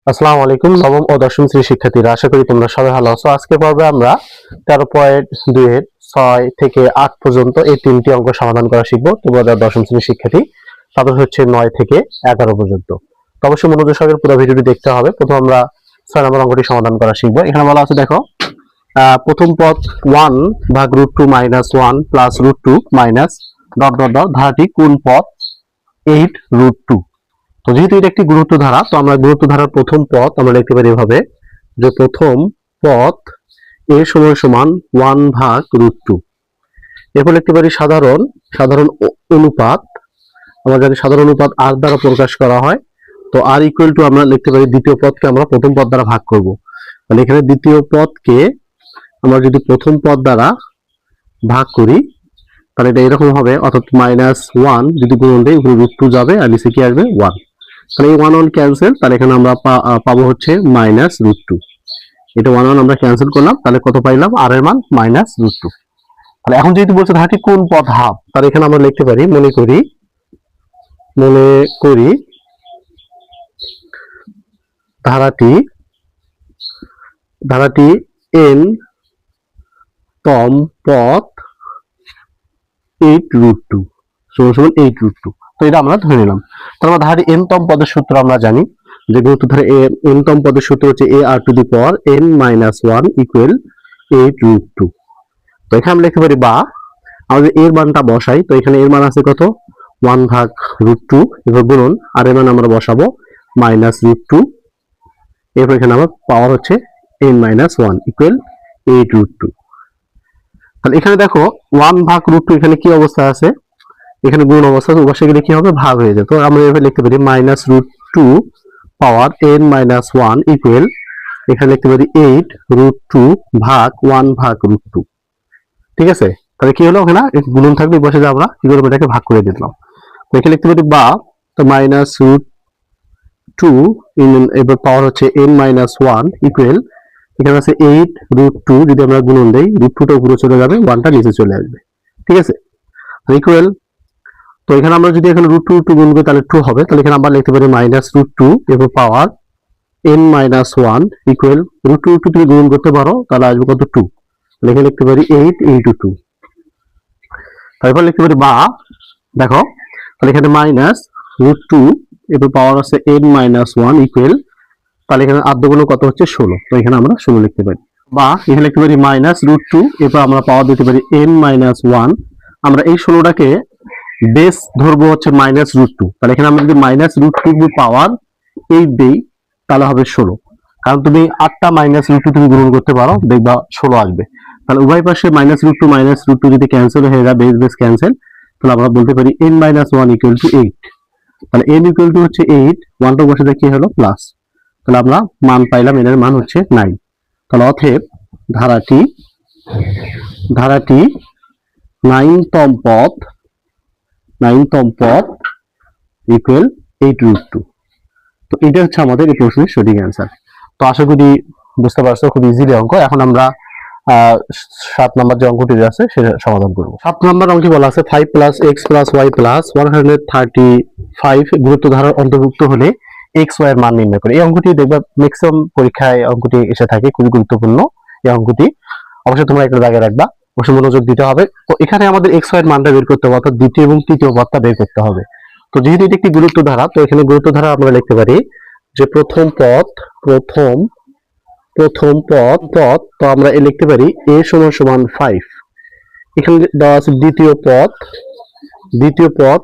আসসালামু আলাইকুম। নবম ও দশম শ্রেণীর শিক্ষার্থীরা, আশা করি তোমরা সবাই ভালো আছো। আজকে পর্বে আমরা 13.2 এর 6 থেকে 8 পর্যন্ত এই তিনটি অঙ্ক সমাধান করা শিখবো। তোমরা যারা দশম শ্রেণীর শিক্ষার্থী তাদের হচ্ছে 9 থেকে 11 পর্যন্ত। তো অবশ্যই মনোযোগ সহকারে পুরো ভিডিওটি দেখতে হবে। প্রথম আমরা 6 নম্বর অঙ্কটি সমাধান করা শিখবো। এখানে বলা আছে, দেখো, প্রথম পদ 1 ভাগ √2 - 1 plus √2 minus dot dot dot ধারাটি কোন পদ 8 √2। তো যেহেতু এটা একটি গুরুত্ব ধারা, তো আমরা গুরুত্ব ধারার প্রথম পদ আমরা লিখতে পারি এভাবে যে প্রথম পদ a সমান 1 ভাগ √2। এরপর লিখতে পারি সাধারণ অনুপাত। আমরা জানি সাধারণ অনুপাত r দ্বারা প্রকাশ করা হয়। তো r ইকুয়াল টু আমরা লিখতে পারি দ্বিতীয় পদকে আমরা প্রথম পদ দ্বারা ভাগ করব। তাহলে এখানে দ্বিতীয় পদকে আমরা যদি প্রথম পদ দ্বারা ভাগ করি তাহলে এটা এরকম হবে, অর্থাৎ -1 যদি গুণন দেই উপরে √2 যাবে আর নিচে কি আসবে 1। তাহলে এই 1 ক্যান্সেল, তাহলে এখানে আমরা পাবো হচ্ছে -√2। এটা 1 আমরা ক্যান্সেল করলাম, তাহলে কত পাইলাম? r এর মান -√2। তাহলে এখন যেহেতু বলছে ধারাটি কোন পদ হাফ, তাহলে এখানে আমরা লিখতে পারি মনে করি ধারাটি n তম পদ 8√2 সমান 8√2। তো এটা আমরা ধরে নিলাম। তারপর ধারাটি n তম পদের সূত্র আমরা জানি যে গুরুত্ব ধারা n তম পদের সূত্র হচ্ছে ar⁴n - 1 ইকুয়াল 8√2। তো এখানে আমরা লিখতে পারি, বা আমাদের এর মানটা বসাই। তো এখানে এর মান আছে কত? 1 ভাগ √2, এবার গুণন আর এর মান আমরা বসাবো -√2। এরপর এখানে আমার পাওয়ার হচ্ছে n - 1 ইকুয়াল 8√2। তাহলে এখানে দেখো 1 ভাগ √2 এখানে কি অবস্থা আছে? এখানে গুণ অবস্থা, উপাশে গেলে কি হবে? ভাগ হয়ে যায়। তো আমরা এভাবে লিখতে পারি -√2 পাওয়ার n - 1 ইকুয়াল, এখানে লিখতে পারি 8√2 ভাগ 1 ভাগ √2। ঠিক আছে? তাহলে কি হলো? ওখানে গুণন থাকবে, বসে যা আমরা কি করবো, এটাকে ভাগ করে দিলাম। তো এখানে লিখতে পারি বা, তো -√2 এবার পাওয়ার হচ্ছে n - 1 ইকুয়াল, এখানে আছে 8√2, যদি আমরা গুণন দেই √2টা উপরে চলে যাবে, 1টা নিচে চলে আসবে। ঠিক আছে? ইকুয়াল, তো এখানে আমরা যদি এখানে √2 গুণ করি তাহলে 2 হবে। তাহলে এখানে আমরা লিখতে পারি -√2 এরপর পাওয়ার n - 1 ইকুয়াল, √2 তুমি গুণ করতে পারো, তাহলে আসবে কত? 2। তাহলে এখানে লিখতে পারি 8 × 2। তারপর লিখতে পারি বা, দেখো, তাহলে এখানে -√2 এরপর পাওয়ার আছে n - 1 ইকুয়াল, তাহলে এখানে আদ্যগুণ কত হচ্ছে? 16। তো এখানে আমরা 16 লিখতে পারি। বা এখানে লিখতে পারি -√2 এরপর আমরা পাওয়ার দিতে পারি n - 1। আমরা এই 16টাকে বেস ধরবো হচ্ছে -√2। তাহলে এখানে আমরা যদি -√2 পাওয়ার 8 দেই তাহলে হবে 16। কারণ তুমি 8টা -√2 তুমি গুণন করতে পারো, দেখবা 16 আসবে। তাহলে উভয় পাশে -√2 যদি ক্যান্সেল হয়ে যায়, বেস ক্যান্সেল, তাহলে আমরা বলতে পারি n - 1 ইকুয়াল টু 8। তাহলে n ইকুয়াল টু হচ্ছে 8, 1টা বসে দিয়ে কি হলো? প্লাস। তাহলে আমরা মান পাইলাম, n এর মান হচ্ছে 9। তাহলে অতএব ধারাটি 9তম পদ ইকুয়াল 8√2। তো এটা হচ্ছে আমাদের এই প্রশ্নের সঠিক অ্যান্সার। তো আশা করি বুঝতে পারছো, খুব ইজিলি অঙ্ক। এখন আমরা 7 নম্বর যে অঙ্কটি আছে সেটা সমাধান করব। 7 নম্বর অঙ্কে বলা আছে 5 + x + y + 135 গুরুত্ব ধারার অন্তর্ভুক্ত হলে x y এর মান নির্ণয় করে। এই অঙ্কটি দেখবা ম্যাক্সিমাম পরীক্ষায় অঙ্কটি এসে থাকে, খুবই গুরুত্বপূর্ণ এই অঙ্কটি। অবশ্যই তোমরা একটা জায়গায় রাখবা, অবশ্যই মনোযোগ দিতে হবে। তো এখানে আমাদের x y এর মানটা বের করতে হবে, অর্থাৎ দ্বিতীয় এবং তৃতীয় পদটা বের করতে হবে। তো যেহেতু এটা একটি গুরুত্ব ধারা, তো এখানে গুরুত্ব ধারা আমরা লিখতে পারি যে প্রথম পদ তো আমরা লিখতে পারি a = 5। এখানে দেওয়া আছে দ্বিতীয় পদ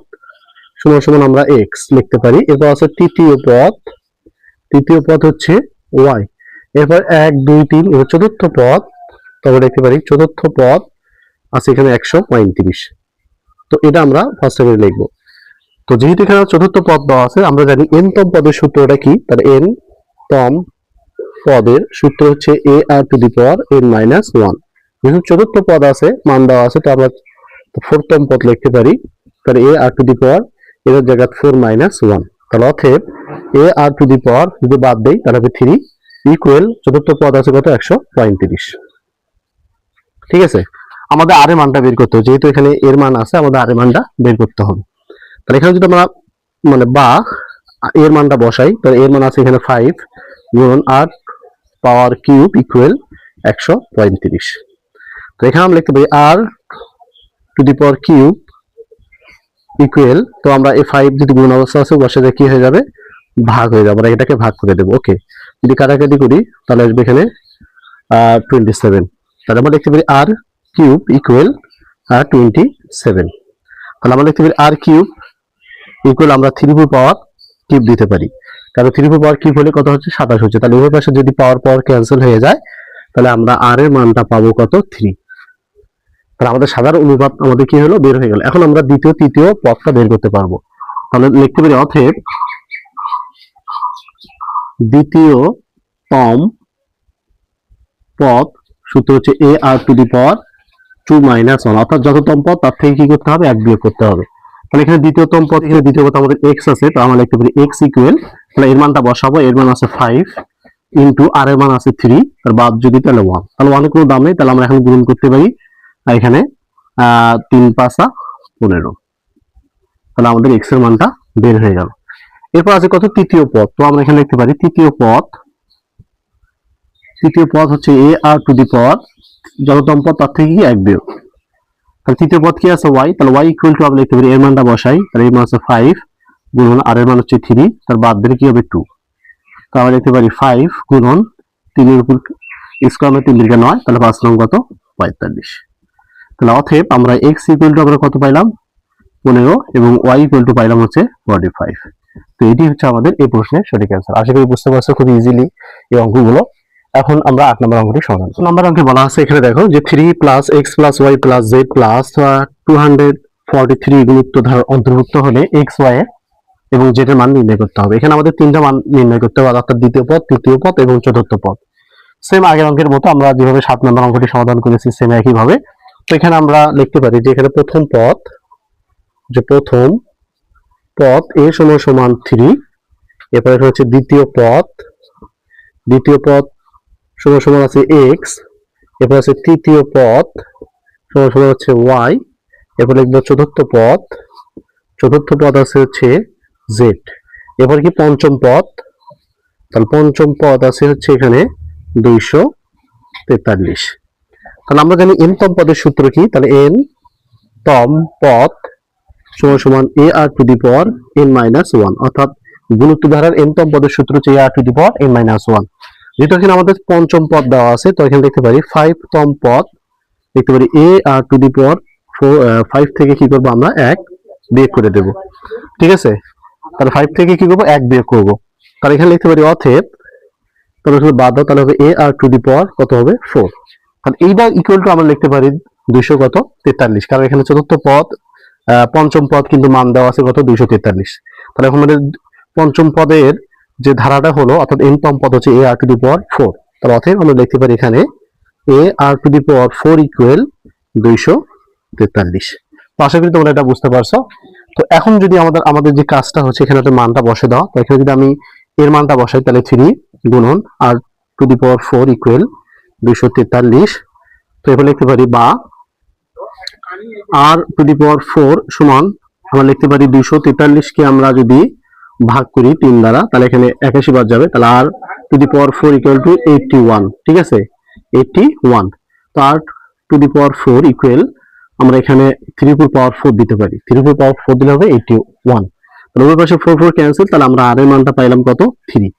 সমান আমরা x লিখতে পারি। এরপর আছে তৃতীয় পদ হচ্ছে y। এরপর 1 2 3 এর চতুর্থ পদ, তবে লিখতে পারি চতুর্থ পদ আছে এখানে 135। তো এটা আমরা ফার্স্ট টাইমে লিখবো। তো যেহেতু এখানে চতুর্থ পদ দেওয়া আছে, আমরা জানি n তম পদের সূত্রটা কি? তাহলে n তম পদের সূত্র হচ্ছে ar⁴n - 1। যেহেতু চতুর্থ পদ আছে, মান দেওয়া আছে, তো আমরা 4তম পদ লিখতে পারি। তাহলে ar⁴ এর জায়গায় 4 - 1। তাহলে অতএব ar⁴ যদি বাদ দেই তাহলে হবে 3 ইকুয়াল, চতুর্থ পদ আছে কত? 135। ঠিক আছে? আমাদের আর এর মানটা বের করতে হবে, যেহেতু এখানে এর মান আছে, আমাদের আর এর মানটা বের করতে হবে। তাহলে এখানে যদি আমরা বা এর মানটা বসাই, তাহলে এর মান আছে এখানে 5, গুণন r পাওয়ার কিউব ইকুয়াল 135। তো এখানে আমরা লিখতে পারি r to the power cube equal, তো আমরা এই 5 যদি গুণ অবস্থা আছে বসাতে কি হয়ে যাবে, ভাগ হয়ে যাবে, আমরা এটাকে ভাগ করে দেবো। ওকে, যদি কাটাকাটি করি তাহলে আসবে এখানে 27। তাহলে আমরা লিখতে পারি r কিউব ইকুয়াল 27। তাহলে আমরা লিখতে পারি r কিউব ইকুয়াল, আমরা 3 পাওয়ার কিউব দিতে পারি, কারণ 3 পাওয়ার কিউব হলে কত হচ্ছে 27 হচ্ছে। তাহলে উভয় পাশে যদি পাওয়ার পাওয়ার ক্যান্সেল হয়ে যায় তাহলে আমরা r এর মানটা পাবো কত, 3। তাহলে আমাদের সাধারণ অনুপাত আমাদের কি হলো, বের হয়ে গেল। এখন আমরা দ্বিতীয় তৃতীয় পদটা বের করতে পারবো। তাহলে লিখতে পারি অতএব দ্বিতীয়তম পদ সূত্র হচ্ছে a r টু দি পাওয়ার 2 - 1, অর্থাৎ যততম পদ তার থেকে কি করতে হবে, 1 বিয়োগ করতে হবে। তাহলে এখানে দ্বিতীয়তম পদ, এখানে দ্বিতীয় পদ আমাদের x আছে, তো আমরা লিখতে পারি x ইকুয়াল, তাহলে এর মানটা বসাবো, এর মান আছে 5 ইনটু r এর মান আছে 3, তার বাদ যদি তাহলে 1, তাহলে 1 এর কোনো দাম নেই, তাহলে আমরা এখন গুণ করতে পারি। আর এখানে 3 × 5 = 15, তাহলে আমাদের x এর মানটা বের হয়ে গেল। এরপর আছে কত, তৃতীয় পদ, তো আমরা এখানে লিখতে পারি তৃতীয় পদ হচ্ছে a r টু দি পাওয়ার, যততম পদ তার থেকে কি 1 বিয়োগ। তাহলে তৃতীয় পদ কি আছে y, তাহলে y ইকুয়াল টু আমরা লিখতে পারি এর মানটা বসাই, তাহলে এর মান আছে 5 গুণন r এর মান হচ্ছে 3, তার বাদ দিলে কি হবে 2। তো আমরা লিখতে পারি 5 গুণন 3 এর উপর স্কয়ার মানে 3 × 9, তাহলে 5 নং কত, 45। তাহলে অতএব আমরা x ইকুয়াল টু আমরা কত পাইলাম, 15, এবং y ইকুয়াল টু পাইলাম হচ্ছে 45। তো এটি হচ্ছে আমাদের এই প্রশ্নের সঠিক অ্যান্সার। আশা করি বুঝতে পারছো খুব ইজিলি এই অঙ্কগুলো। এখন আমরা 8 নম্বর অঙ্কটি সমাধান করব। নম্বর অঙ্কে বলা আছে, এখানে দেখো যে 3 + x + y + z + 243 গুণিত ধারার অন্তর্ভুক্ত হলে x y এবং z এর মান নির্ণয় করতে হবে। এখানে আমাদের তিনটা মান নির্ণয় করতে হবে, অর্থাৎ দ্বিতীয় পদ, তৃতীয় পদ এবং চতুর্থ পদ। সেম আগের অঙ্কের মতো আমরা যেভাবে 7 নম্বর অঙ্কটি সমাধান করেছি সেম একই ভাবে। তো এখানে আমরা লিখতে পারি যে এখানে প্রথম পদ a সমান 3, এরপরে হচ্ছে দ্বিতীয় পদ সমান আছে x, এরপর আছে তৃতীয় পদ সমান হচ্ছে y, এরপর লিখবো চতুর্থ পদ আছে হচ্ছে z, এরপর কি পঞ্চম পদ, তাহলে পঞ্চম পদ আছে হচ্ছে এখানে 243। তাহলে আমরা জানি n তম পদের সূত্র কি, তাহলে n তম পদ সমান a r to the power n - 1, অর্থাৎ গুণিত ধারার n তম পদের সূত্র হচ্ছে a r to the power n - 1। যেহেতু এখানে আমাদের পঞ্চম পদ দেওয়া আছে, তো এখানে লিখতে পারি 5 তম পদ, লিখতে পারি a r টু দি পাওয়ার 5 থেকে কি করবো আমরা 1 বিয়োগ করে দেব, ঠিক আছে। তাহলে 5 থেকে কি করবো, 1 বিয়োগ করবো। তাহলে এখানে লিখতে পারি অতএব, তাহলে বাদ দাও, তাহলে হবে a r টু দি পাওয়ার কত হবে 4। তাহলে এইবার ইকুয়াল টু আমরা লিখতে পারি 243, কারণ এখানে চতুর্থ পদ পঞ্চম পদ কিন্তু মান দেওয়া আছে কত, 243। তাহলে এখন আমাদের পঞ্চম পদের যে ধারাটা হলো, অর্থাৎ n তম পদ হচ্ছে a r টু দি পাওয়ার 4। তাহলে অতএব আমরা লিখতে পারি এখানে a r to the power 4 equal 243। তো আশা করি তোমরা এটা বুঝতে পারছো। তো এখন যদি আমাদের যে কাজটা হচ্ছে, এখানে একটা মানটা বসে দাও, তো এখানে যদি আমি এর মানটা বসাই, তাহলে 3 গুণন r to the power 4 equal 243। তো এখানে লিখতে পারি, বা r টু দি পাওয়ার 4 সমান আমরা লিখতে পারি 243 কে আমরা যদি ভাগ করি 3 দ্বারা, তাহলে এখানে 81 বাদ যাবে, তাহলে r to the power 4 equal to 81, ঠিক আছে, 81। তো r to the power 4 equal, আমরা এখানে 3 × পাওয়ার 4 দিতে পারি, 3 × পাওয়ার 4 দিলে হবে 81। তাহলে ওই পাশে 4 4 ক্যান্সেল, তাহলে আমরা r এর মানটা পাইলাম কত, 3।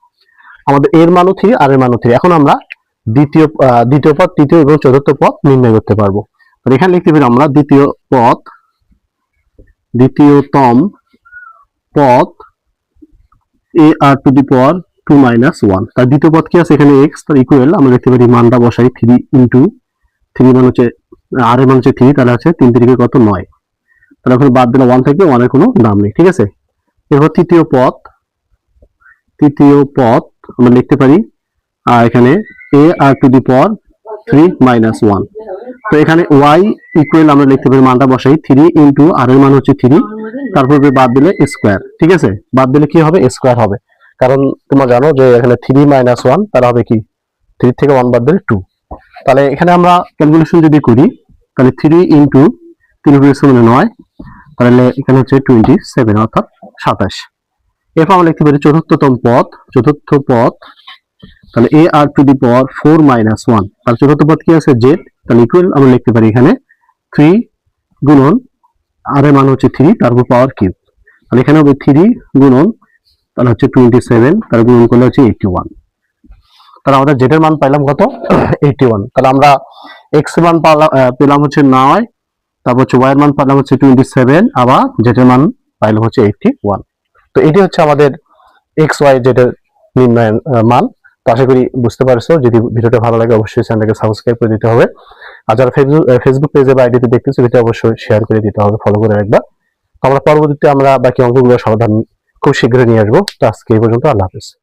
আমাদের এর মানও 3, r এর মানও 3। এখন আমরা দ্বিতীয় পদ, তৃতীয় এবং চতুর্থ পদ নির্ণয় করতে পারবো। তাহলে এখানে লিখতে পারি আমরা দ্বিতীয়তম পদ a r টু দি পাওয়ার 2 - 1, তার দ্বিতীয় পদ কি আছে এখানে x, তার ইকুয়াল আমরা লিখতে পারি মানটা বসাই 3 × 3 মান হচ্ছে r এর মান হচ্ছে 3, তাহলে আছে 3 3 কত 9, তাহলে এখন বাদ দিলে 1 থাকবে, 1 এর কোনো দাম নেই, ঠিক আছে। এরপর তৃতীয় পদ আমরা লিখতে পারি এখানে a r টু দি পাওয়ার 3 - 1। তো এখানে y ইকুয়াল আমরা লিখতে পারি মানটা বসাই 3 × r এর মান হচ্ছে 3, তারপর বাদ দিলে স্কয়ার, ঠিক আছে, বাদ দিলে কি হবে, স্কয়ার হবে, কারণ তোমরা জানো যে এখানে 3 - 1 তার হবে কি 3 থেকে 1 বাদ দিলে 2। তাহলে এখানে আমরা ক্যালকুলেশন যদি করি, তাহলে 3 × 3 = 9, তাহলে এখানে হচ্ছে 27, অর্থাৎ 27। এরপর আমরা লিখতে পারি চতুর্থ পদ তাহলে এ আর টু দি পাওয়ার 4 মাইনাস 1, তার চতুর্থ পদ কি আছে জেড, তাহলে ইকুয়াল আমরা লিখতে পারি এখানে 3 গুণন আর এর মান হচ্ছে 3, তারপর পাওয়ার কিউব, তাহলে এখানে হবে 3 গুণন তাহলে হচ্ছে 27, তার গুণন করলে হচ্ছে 81, তাহলে আমাদের জেড এর মান পাইলাম কত 81। তাহলে আমরা এক্স এর মান পেলাম হচ্ছে 9, তারপর হচ্ছে ওয়াই এর মান পেলাম হচ্ছে 27, আবার জেড এর মান পাইলাম হচ্ছে 81। তো এটি হচ্ছে আমাদের এক্স ওয়াই জেড এর নির্ণয়ের মান। তো আশা করি বুঝতে পারছো। যদি ভিডিওটা ভালো লাগে অবশ্যই চ্যানেলটাকে সাবস্ক্রাইব করে দিতে হবে, আর যারা ফেসবুক পেজে বা আইডিতে দেখতেছো এটা অবশ্যই শেয়ার করে দিতে হবে, ফলো করে রাখবা। তো আমরা পরবর্তীতে বাকি অঙ্কগুলো সমাধান খুব শীঘ্রই নিয়ে আসবো। তো আজকে এই পর্যন্ত, আল্লাহ হাফেজ।